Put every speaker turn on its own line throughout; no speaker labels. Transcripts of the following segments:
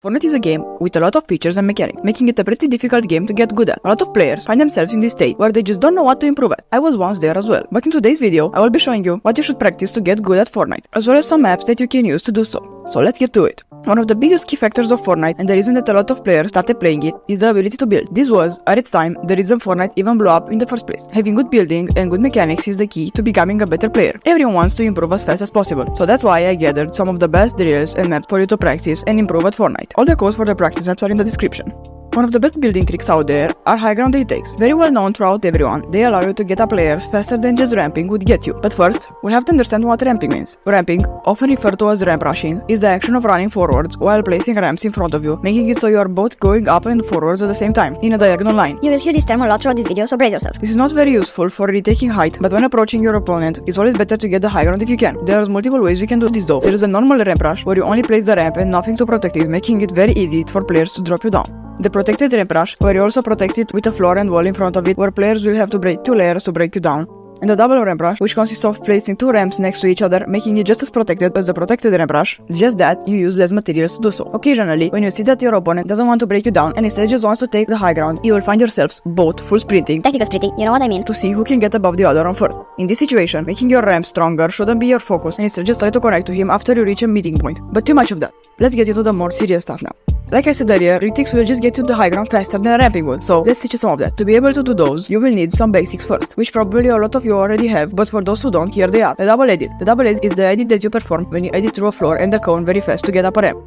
Fortnite is a game with a lot of features and mechanics, making it a pretty difficult game to get good at. A lot of players find themselves in this state where they just don't know what to improve at. I was once there as well, but in today's video I will be showing you what you should practice to get good at Fortnite, as well as some apps that you can use to do so. So let's get to it. One of the biggest key factors of Fortnite, and the reason that a lot of players started playing it, is the ability to build. This was, at its time, the reason Fortnite even blew up in the first place. Having good building and good mechanics is the key to becoming a better player. Everyone wants to improve as fast as possible, so that's why I gathered some of the best drills and maps for you to practice and improve at Fortnite. All the codes for the practice maps are in the description. One of the best building tricks out there are high ground retakes. Very well known throughout everyone, they allow you to get up players faster than just ramping would get you. But first, we'll have to understand what ramping means. Ramping, often referred to as ramp rushing, is the action of running forwards while placing ramps in front of you, making it so you are both going up and forwards at the same time, in a diagonal line.
You will hear this term a lot throughout this video, so brace yourself.
This is not very useful for retaking height, but when approaching your opponent, it's always better to get the high ground if you can. There's multiple ways we can do this though. There is a normal ramp rush, where you only place the ramp and nothing to protect it, making it very easy for players to drop you down. The protected ramp rush, where you also protect it with a floor and wall in front of it, where players will have to break 2 layers to break you down. And the double ramp rush, which consists of placing 2 ramps next to each other, making it just as protected as the protected ramp rush, just that you use less materials to do so. Occasionally, when you see that your opponent doesn't want to break you down and instead just wants to take the high ground, you will find yourselves both full sprinting,
Tactical sprinting, you know what I mean,
to see who can get above the other on first. In this situation, making your ramp stronger shouldn't be your focus, and instead just try to connect to him after you reach a meeting point. But too much of that. Let's get into the more serious stuff now. Like I said earlier, retakes will just get you the high ground faster than ramping would, so let's teach you some of that. To be able to do those, you will need some basics first, which probably a lot of you already have, but for those who don't, here they are. The double edit. The double edit is the edit that you perform when you edit through a floor and the cone very fast to get up a ramp.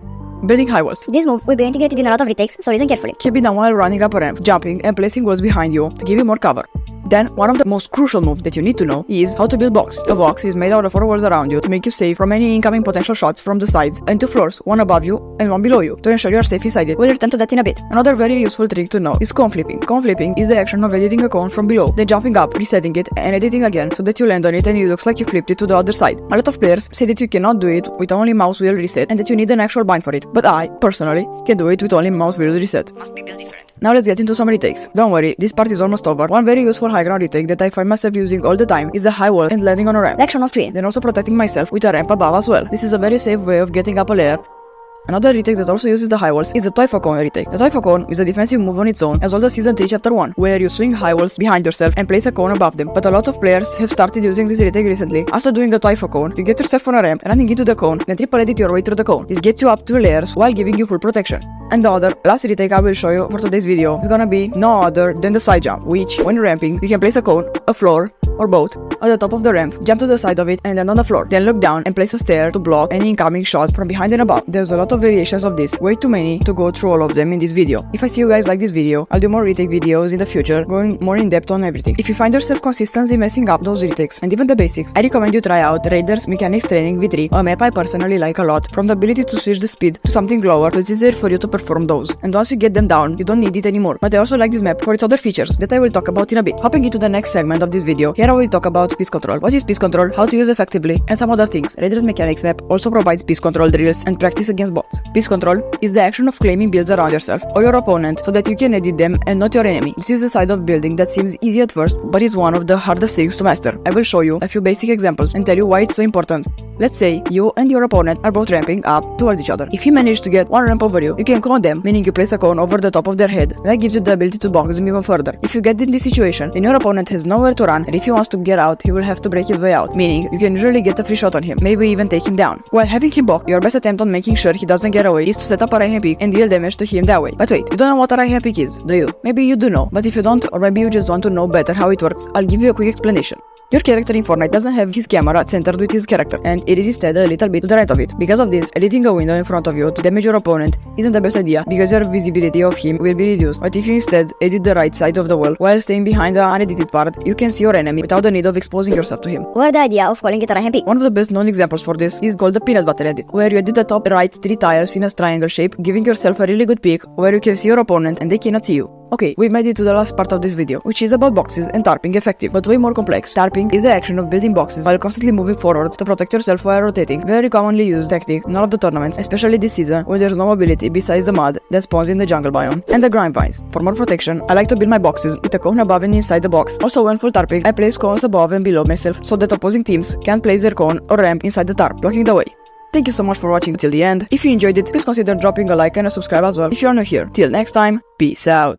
Building high walls.
This move will be integrated in a lot of retakes, so listen carefully.
Keep it down while running up a ramp, jumping and placing walls behind you to give you more cover. Then, one of the most crucial moves that you need to know is how to build boxes. A box is made out of 4 walls around you to make you safe from any incoming potential shots from the sides, and 2 floors, one above you and one below you, to ensure you are safe inside it.
We'll return to that in a bit.
Another very useful trick to know is cone flipping. Cone flipping is the action of editing a cone from below, then jumping up, resetting it, and editing again so that you land on it and it looks like you flipped it to the other side. A lot of players say that you cannot do it with only mouse wheel reset and that you need an actual bind for it, but I, personally, can do it with only mouse wheel reset.
Must be built different.
Now let's get into some retakes. Don't worry, this part is almost over. One very useful high ground retake that I find myself using all the time is the high wall and landing on a ramp.
The action on screen.
Then also protecting myself with a ramp above as well. This is a very safe way of getting up a layer. Another retake that also uses the high walls is the toy cone retake. The toy cone is a defensive move on its own, as well as Season 3 Chapter 1, where you swing high walls behind yourself and place a cone above them. But a lot of players have started using this retake recently. After doing a toy cone, you get yourself on a ramp, running into the cone, then triple edit your way through the cone. This gets you up 2 layers while giving you full protection. And the other, last retake I will show you for today's video is gonna be no other than the side jump, which, when ramping, you can place a cone, a floor, or both at the top of the ramp, jump to the side of it and land on the floor. Then look down and place a stair to block any incoming shots from behind and above. There's a lot of variations of this, way too many to go through all of them in this video. If I see you guys like this video, I'll do more retake videos in the future, going more in depth on everything. If you find yourself consistently messing up those retakes and even the basics, I recommend you try out Raiders Mechanics Training V3, a map I personally like a lot, from the ability to switch the speed to something lower, so it's easier for you to perform those. And once you get them down, you don't need it anymore. But I also like this map for its other features that I will talk about in a bit. Hopping into the next segment of this video, here I will talk about piece control. What is piece control, how to use effectively, and some other things. Raiders Mechanics map also provides piece control drills and practice against bots. Piece control is the action of claiming builds around yourself or your opponent so that you can edit them and not your enemy. This is a side of building that seems easy at first, but is one of the hardest things to master. I will show you a few basic examples and tell you why it's so important. Let's say you and your opponent are both ramping up towards each other. If you manage to get one ramp over you, you can cone them, meaning you place a cone over the top of their head. That gives you the ability to box them even further. If you get in this situation, then your opponent has nowhere to run, and if he wants to get out, he will have to break his way out, meaning you can usually get a free shot on him, maybe even take him down. While having him blocked, your best attempt on making sure he doesn't get away is to set up a right hand pick and deal damage to him that way. But wait, you don't know what a right hand pick is, do you? Maybe you do know, but if you don't, or maybe you just want to know better how it works, I'll give you a quick explanation. Your character in Fortnite doesn't have his camera centered with his character, and it is instead a little bit to the right of it. Because of this, editing a window in front of you to damage your opponent isn't the best idea, because your visibility of him will be reduced. But if you instead edit the right side of the wall while staying behind the unedited part, you can see your enemy without the need of exposing yourself to him.
Or the idea of calling it a right hand pick.
One of the best known examples for this is called the peanut butter edit, where you edit the top right 3 tiles in a triangle shape, giving yourself a really good peek where you can see your opponent and they cannot see you. Okay, we made it to the last part of this video, which is about boxes and tarping effective, but way more complex. Tarping is the action of building boxes while constantly moving forward to protect yourself while rotating. Very commonly used tactic in all of the tournaments, especially this season, where there's no mobility besides the mud that spawns in the jungle biome and the grind vines. For more protection, I like to build my boxes with a cone above and inside the box. Also, when full tarping, I place cones above and below myself so that opposing teams can't place their cone or ramp inside the tarp, blocking the way. Thank you so much for watching till the end. If you enjoyed it, please consider dropping a like and a subscribe as well if you are new here. Till next time, peace out.